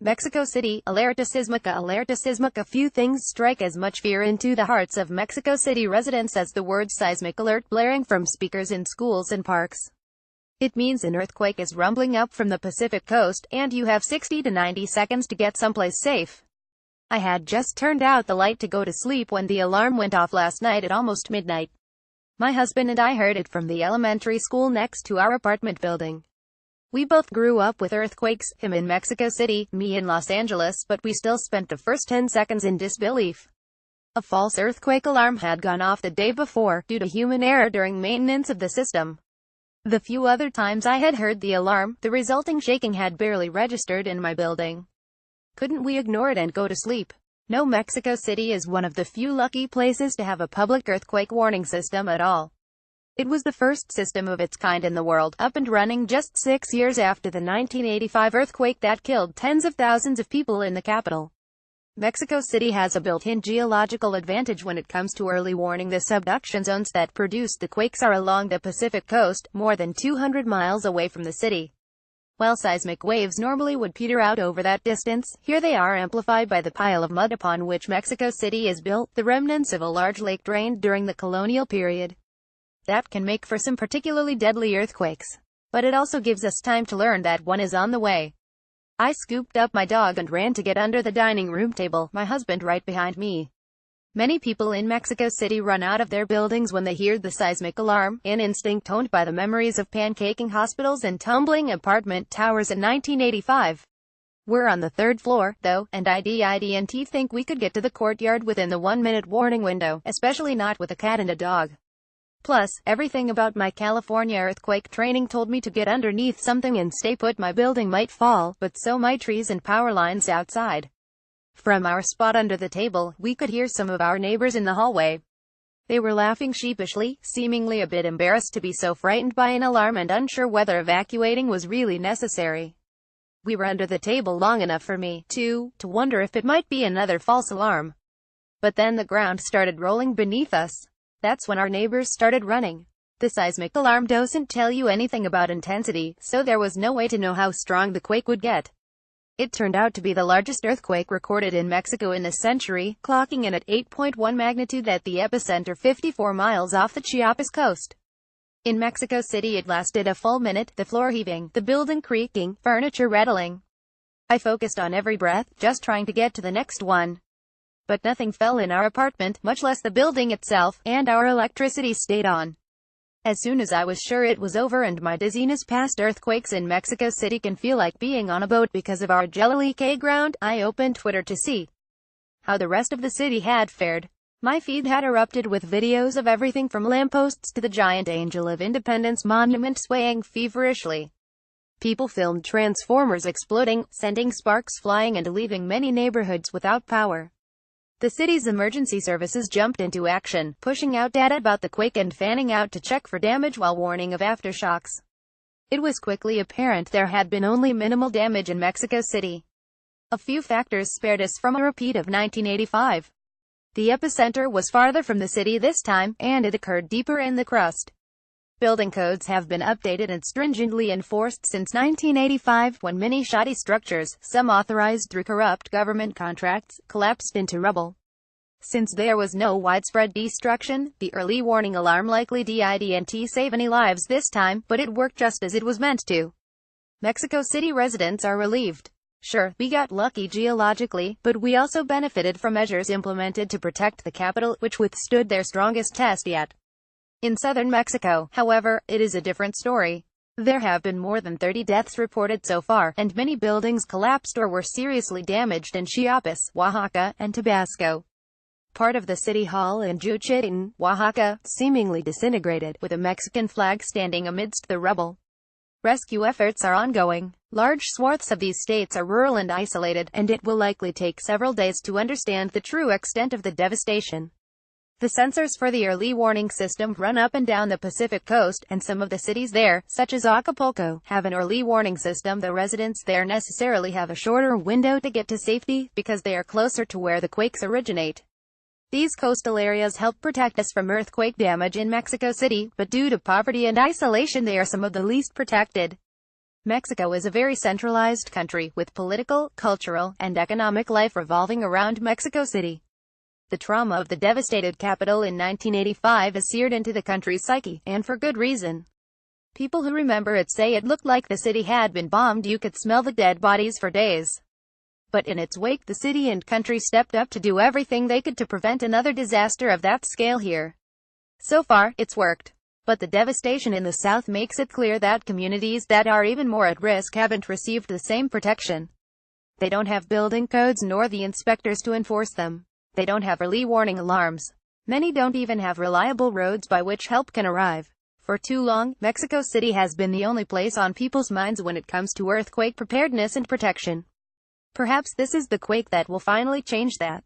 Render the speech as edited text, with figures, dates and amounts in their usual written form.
Mexico City, Alerta sísmica. Alerta sísmica. Few things strike as much fear into the hearts of Mexico City residents as the word seismic alert blaring from speakers in schools and parks. It means an earthquake is rumbling up from the Pacific coast, and you have 60 to 90 seconds to get someplace safe. I had just turned out the light to go to sleep when the alarm went off last night at almost midnight. My husband and I heard it from the elementary school next to our apartment building. We both grew up with earthquakes, him in Mexico City, me in Los Angeles, but we still spent the first 10 seconds in disbelief. A false earthquake alarm had gone off the day before, due to human error during maintenance of the system. The few other times I had heard the alarm, the resulting shaking had barely registered in my building. Couldn't we ignore it and go to sleep? No, Mexico City is one of the few lucky places to have a public earthquake warning system at all. It was the first system of its kind in the world, up and running just 6 years after the 1985 earthquake that killed tens of thousands of people in the capital. Mexico City has a built-in geological advantage when it comes to early warning. The subduction zones that produced the quakes are along the Pacific coast, more than 200 miles away from the city. While seismic waves normally would peter out over that distance, here they are amplified by the pile of mud upon which Mexico City is built, the remnants of a large lake drained during the colonial period. That can make for some particularly deadly earthquakes. But it also gives us time to learn that one is on the way. I scooped up my dog and ran to get under the dining room table, my husband right behind me. Many people in Mexico City run out of their buildings when they hear the seismic alarm, an instinct honed by the memories of pancaking hospitals and tumbling apartment towers in 1985. We're on the third floor, though, and I didn't think we could get to the courtyard within the 1-minute warning window, especially not with a cat and a dog. Plus, everything about my California earthquake training told me to get underneath something and stay put. My building might fall, but so might trees and power lines outside. From our spot under the table, we could hear some of our neighbors in the hallway. They were laughing sheepishly, seemingly a bit embarrassed to be so frightened by an alarm and unsure whether evacuating was really necessary. We were under the table long enough for me, to wonder if it might be another false alarm. But then the ground started rolling beneath us. That's when our neighbors started running. The seismic alarm doesn't tell you anything about intensity, so there was no way to know how strong the quake would get. It turned out to be the largest earthquake recorded in Mexico in a century, clocking in at 8.1 magnitude at the epicenter 54 miles off the Chiapas coast. In Mexico City it lasted a full minute, the floor heaving, the building creaking, furniture rattling. I focused on every breath, just trying to get to the next one. But nothing fell in our apartment, much less the building itself, and our electricity stayed on. As soon as I was sure it was over and my dizziness passed, earthquakes in Mexico City can feel like being on a boat because of our jelly ground, I opened Twitter to see how the rest of the city had fared. My feed had erupted with videos of everything from lampposts to the giant Angel of Independence monument swaying feverishly. People filmed transformers exploding, sending sparks flying and leaving many neighborhoods without power. The city's emergency services jumped into action, pushing out data about the quake and fanning out to check for damage while warning of aftershocks. It was quickly apparent there had been only minimal damage in Mexico City. A few factors spared us from a repeat of 1985. The epicenter was farther from the city this time, and it occurred deeper in the crust. Building codes have been updated and stringently enforced since 1985, when many shoddy structures, some authorized through corrupt government contracts, collapsed into rubble. Since there was no widespread destruction, the early warning alarm likely didn't save any lives this time, but it worked just as it was meant to. Mexico City residents are relieved. Sure, we got lucky geologically, but we also benefited from measures implemented to protect the capital, which withstood their strongest test yet. In southern Mexico, however, it is a different story. There have been more than 30 deaths reported so far, and many buildings collapsed or were seriously damaged in Chiapas, Oaxaca, and Tabasco. Part of the city hall in Juchitán, Oaxaca, seemingly disintegrated, with a Mexican flag standing amidst the rubble. Rescue efforts are ongoing. Large swaths of these states are rural and isolated, and it will likely take several days to understand the true extent of the devastation. The sensors for the early warning system run up and down the Pacific coast, and some of the cities there, such as Acapulco, have an early warning system. The residents there necessarily have a shorter window to get to safety, because they are closer to where the quakes originate. These coastal areas help protect us from earthquake damage in Mexico City, but due to poverty and isolation they are some of the least protected. Mexico is a very centralized country, with political, cultural, and economic life revolving around Mexico City. The trauma of the devastated capital in 1985 is seared into the country's psyche, and for good reason. People who remember it say it looked like the city had been bombed. You could smell the dead bodies for days. But in its wake, the city and country stepped up to do everything they could to prevent another disaster of that scale here. So far, it's worked. But the devastation in the south makes it clear that communities that are even more at risk haven't received the same protection. They don't have building codes nor the inspectors to enforce them. They don't have early warning alarms. Many don't even have reliable roads by which help can arrive. For too long, Mexico City has been the only place on people's minds when it comes to earthquake preparedness and protection. Perhaps this is the quake that will finally change that.